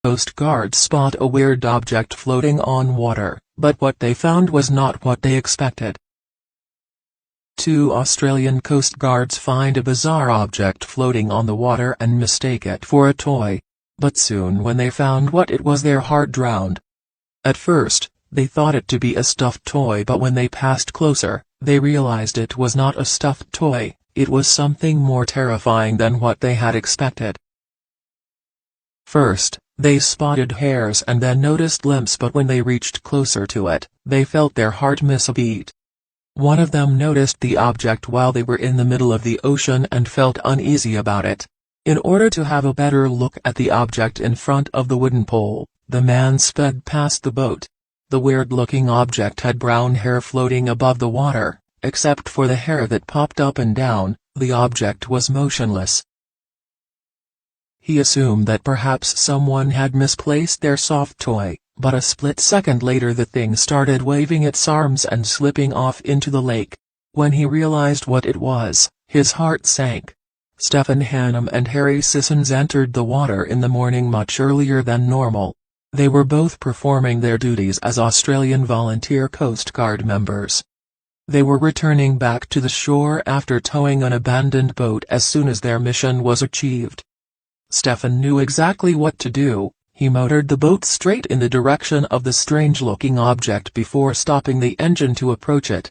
Coast Guards spot a weird object floating on water, but what they found was not what they expected. Two Australian Coast Guards find a bizarre object floating on the water and mistake it for a toy. But soon when they found what it was, their heart drowned. At first, they thought it to be a stuffed toy, but when they passed closer, they realized it was not a stuffed toy, it was something more terrifying than what they had expected. First, they spotted hairs and then noticed limps, but when they reached closer to it, they felt their heart miss a beat. One of them noticed the object while they were in the middle of the ocean and felt uneasy about it. In order to have a better look at the object in front of the wooden pole, the man sped past the boat. The weird-looking object had brown hair floating above the water, except for the hair that popped up and down. The object was motionless. He assumed that perhaps someone had misplaced their soft toy, but a split second later the thing started waving its arms and slipping off into the lake. When he realized what it was, his heart sank. Stephen Hannum and Harry Sissons entered the water in the morning much earlier than normal. They were both performing their duties as Australian Volunteer Coast Guard members. They were returning back to the shore after towing an abandoned boat as soon as their mission was achieved. Stephen knew exactly what to do. He motored the boat straight in the direction of the strange-looking object before stopping the engine to approach it.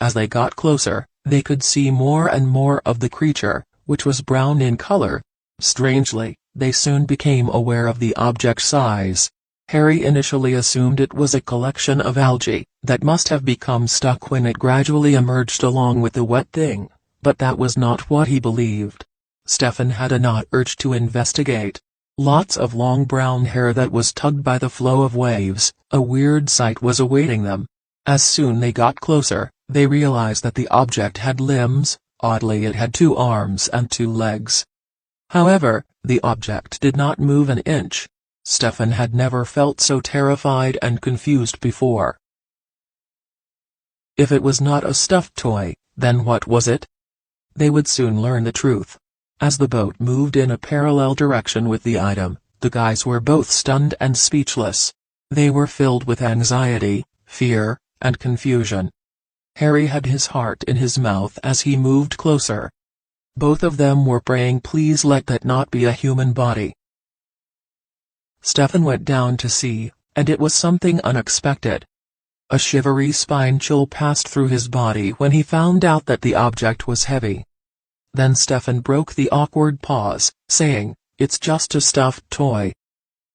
As they got closer, they could see more and more of the creature, which was brown in color. Strangely, they soon became aware of the object's size. Harry initially assumed it was a collection of algae that must have become stuck when it gradually emerged along with the wet thing, but that was not what he believed. Stephen had an odd urge to investigate. Lots of long brown hair that was tugged by the flow of waves. A weird sight was awaiting them. As soon they got closer, they realized that the object had limbs. Oddly, it had 2 arms and 2 legs. However, the object did not move an inch. Stephen had never felt so terrified and confused before. If it was not a stuffed toy, then what was it? They would soon learn the truth. As the boat moved in a parallel direction with the item, the guys were both stunned and speechless. They were filled with anxiety, fear, and confusion. Harry had his heart in his mouth as he moved closer. Both of them were praying, please let that not be a human body. Stephen went down to see, and it was something unexpected. A shivery spine chill passed through his body when he found out that the object was heavy. Then Stephen broke the awkward pause, saying, "It's just a stuffed toy."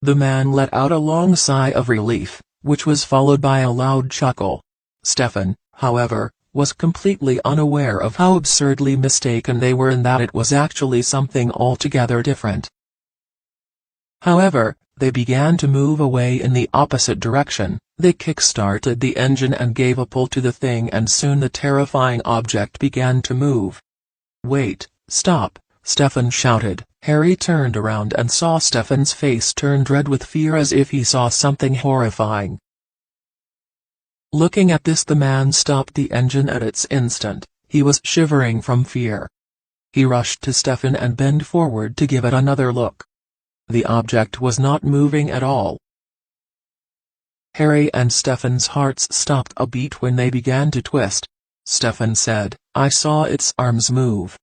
The man let out a long sigh of relief, which was followed by a loud chuckle. Stephen, however, was completely unaware of how absurdly mistaken they were and that it was actually something altogether different. However, they began to move away in the opposite direction. They kick-started the engine and gave a pull to the thing, and soon the terrifying object began to move. "Wait, stop," Stephen shouted. Harry turned around and saw Stephen's face turn red with fear as if he saw something horrifying. Looking at this, the man stopped the engine at its instant. He was shivering from fear. He rushed to Stephen and bent forward to give it another look. The object was not moving at all. Harry and Stephen's hearts stopped a beat when they began to twist. Stephen said, "I saw its arms move."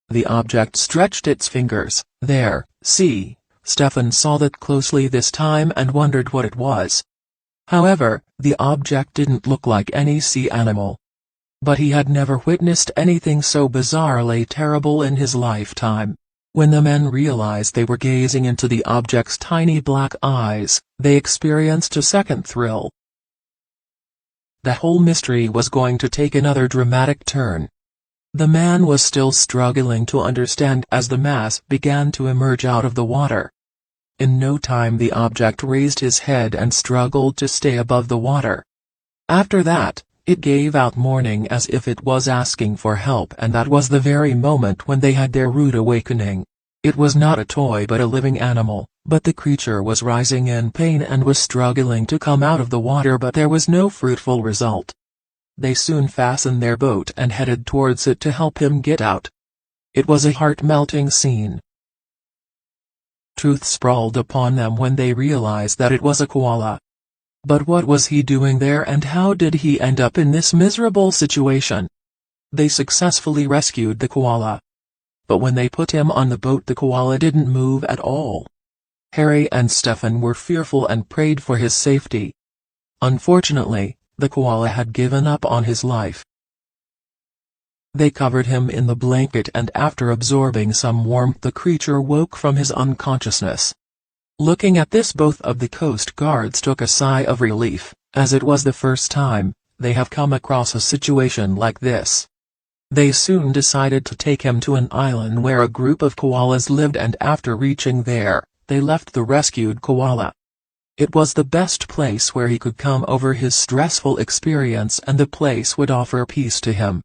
The object stretched its fingers. "There, see." Stephen saw that closely this time and wondered what it was. However, the object didn't look like any sea animal. But he had never witnessed anything so bizarrely terrible in his lifetime. When the men realized they were gazing into the object's tiny black eyes, they experienced a second thrill. The whole mystery was going to take another dramatic turn. The man was still struggling to understand as the mass began to emerge out of the water. In no time the object raised his head and struggled to stay above the water. After that, it gave out mourning as if it was asking for help, and that was the very moment when they had their rude awakening. It was not a toy but a living animal, but the creature was rising in pain and was struggling to come out of the water, but there was no fruitful result. They soon fastened their boat and headed towards it to help him get out. It was a heart-melting scene. Truth sprawled upon them when they realized that it was a koala. But what was he doing there, and how did he end up in this miserable situation? They successfully rescued the koala. But when they put him on the boat, the koala didn't move at all. Harry and Stefan were fearful and prayed for his safety. Unfortunately, the koala had given up on his life. They covered him in the blanket, and after absorbing some warmth, the creature woke from his unconsciousness. Looking at this, both of the Coast Guards took a sigh of relief, as it was the first time they have come across a situation like this. They soon decided to take him to an island where a group of koalas lived, and after reaching there, they left the rescued koala. It was the best place where he could come over his stressful experience, and the place would offer peace to him.